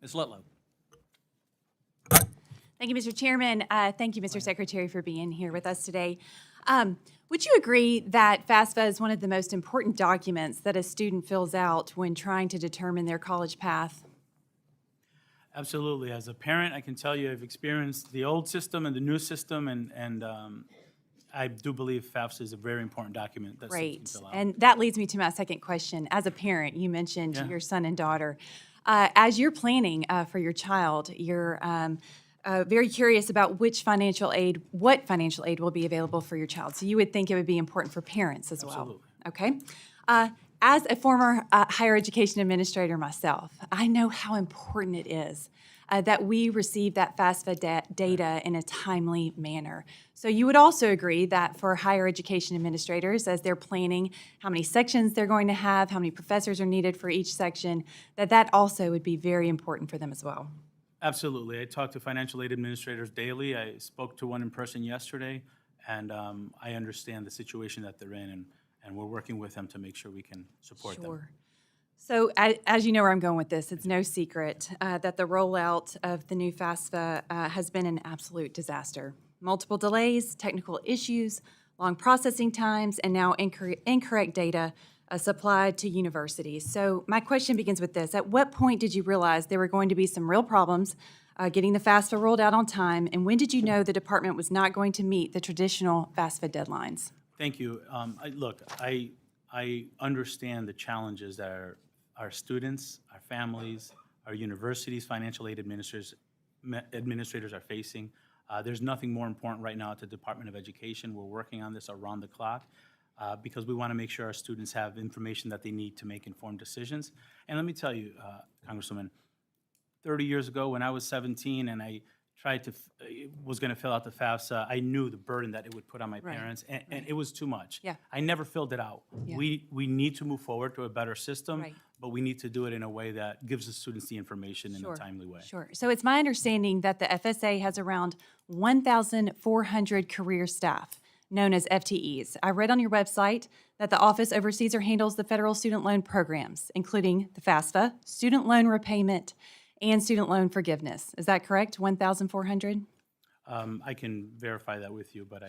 Ms. Letlow. Thank you, Mr. Chairman. Thank you, Mr. Secretary, for being here with us today. Would you agree that FAFSA is one of the most important documents that a student fills out when trying to determine their college path? Absolutely. As a parent, I can tell you I've experienced the old system and the new system, and I do believe FAFSA is a very important document that students Great. can fill out. And that leads me to my second question. As a parent, you mentioned Yeah. your son and daughter. As you're planning for your child, you're very curious about what financial aid will be available for your child. So you would think it would be important for parents as well. Absolutely. Okay. As a former higher education administrator myself, I know how important it is that we receive that FAFSA data in a timely manner. So you would also agree that for higher education administrators, as they're planning how many sections they're going to have, how many professors are needed for each section, that also would be very important for them as well. Absolutely. I talk to financial aid administrators daily. I spoke to one in person yesterday, and I understand the situation that they're in, and we're working with them to make sure we can support them. Sure. So as you know where I'm going with this, it's no secret that the rollout of the new FAFSA has been an absolute disaster. Multiple delays, technical issues, long processing times, and now incorrect data supplied to universities. So my question begins with this. At what point did you realize there were going to be some real problems getting the FAFSA rolled out on time, and when did you know the department was not going to meet the traditional FAFSA deadlines? Thank you. Look, I understand the challenges that our students, our families, our universities, financial aid administrators are facing. There's nothing more important right now at the Department of Education. We're working on this around the clock because we want to make sure our students have information that they need to make informed decisions. And let me tell you, Congresswoman, 30 years ago when I was 17 and I was going to fill out the FAFSA, I knew the burden that it would put on my parents, and it was too much. Yeah. I never filled it out. Yeah. We need to move forward to a better system, Right. but we need to do it in a way that gives the students the information in a timely way. Sure. So it's my understanding that the FSA has around 1,400 career staff, known as FTEs. I read on your website that the office oversees or handles the federal student loan programs, including the FAFSA, student loan repayment, and student loan forgiveness. Is that correct, 1,400? I can verify that with you, but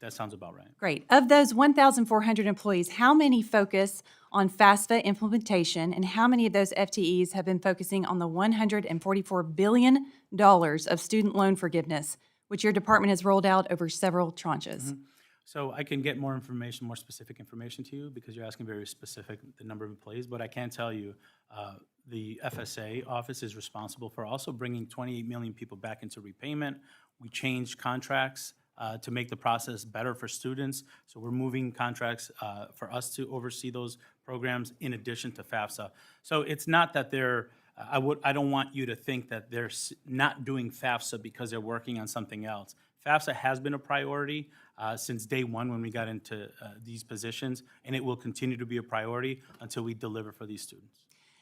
that sounds about right. Great. Of those 1,400 employees, how many focus on FAFSA implementation, and how many of those FTEs have been focusing on the $144 billion of student loan forgiveness, which your department has rolled out over several tranches? So I can get more information, more specific information to you because you're asking very specific, the number of employees, but I can tell you the FSA office is responsible for also bringing 28 million people back into repayment. We changed contracts to make the process better for students. So we're moving contracts for us to oversee those programs in addition to FAFSA. So it's not that I don't want you to think that they're not doing FAFSA because they're working on something else. FAFSA has been a priority since day one when we got into these positions, and it will continue to be a priority until we deliver for these students.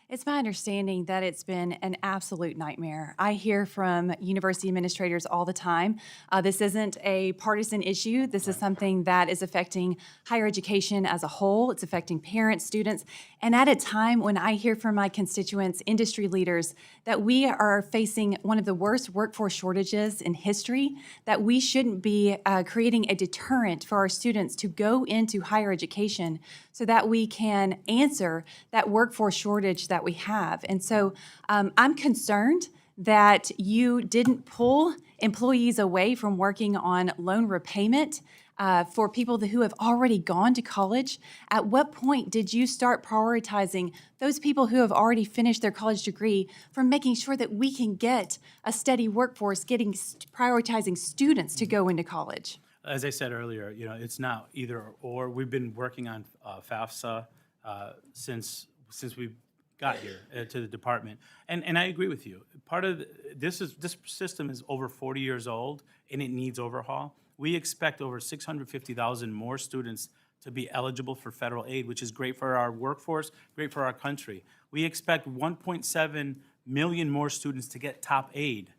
It's my understanding that it's been an absolute nightmare. I hear from university administrators all the time. This isn't a partisan issue. This is something that is affecting higher education as a whole. It's affecting parents, students, and at a time when I hear from my constituents, industry leaders, that we are facing one of the worst workforce shortages in history, that we shouldn't be creating a deterrent for our students to go into higher education so that we can answer that workforce shortage that we have. And so I'm concerned that you didn't pull employees away from working on loan repayment for people who have already gone to college. At what point did you start prioritizing those people who have already finished their college degree from making sure that we can get a steady workforce, prioritizing students to go into college? As I said earlier, it's not either or. We've been working on FAFSA since we got here to the department, and I agree with you. Part of this system is over 40 years old, and it needs overhaul. We expect over 650,000 more students to be eligible for federal aid, which is great for our workforce, great for our country. We expect 1.7 million more students to get top aid.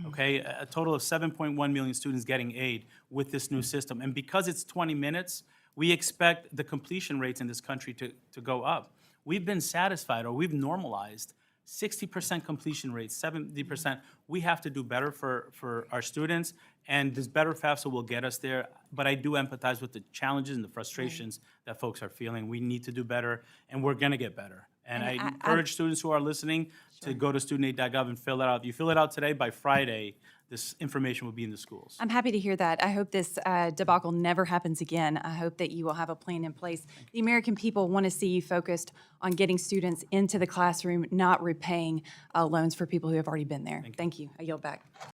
Okay, a total of 7.1 million students getting aid with this new system. And because it's 20 minutes, we expect the completion rates in this country to go up. We've been satisfied, or we've normalized 60% completion rate, 70%. We have to do better for our students, and this better FAFSA will get us there. But I do empathize with the challenges and the frustrations that folks are feeling. We need to do better, and we're going to get better. And I encourage students who are listening to go to studentaid.gov and fill it out. If you fill it out today, by Friday, this information will be in the schools. I'm happy to hear that. I hope this debacle never happens again. I hope that you will have a plan in place. The American people want to see you focused on getting students into the classroom, not repaying loans for people who have already been there. Thank you. I yield back.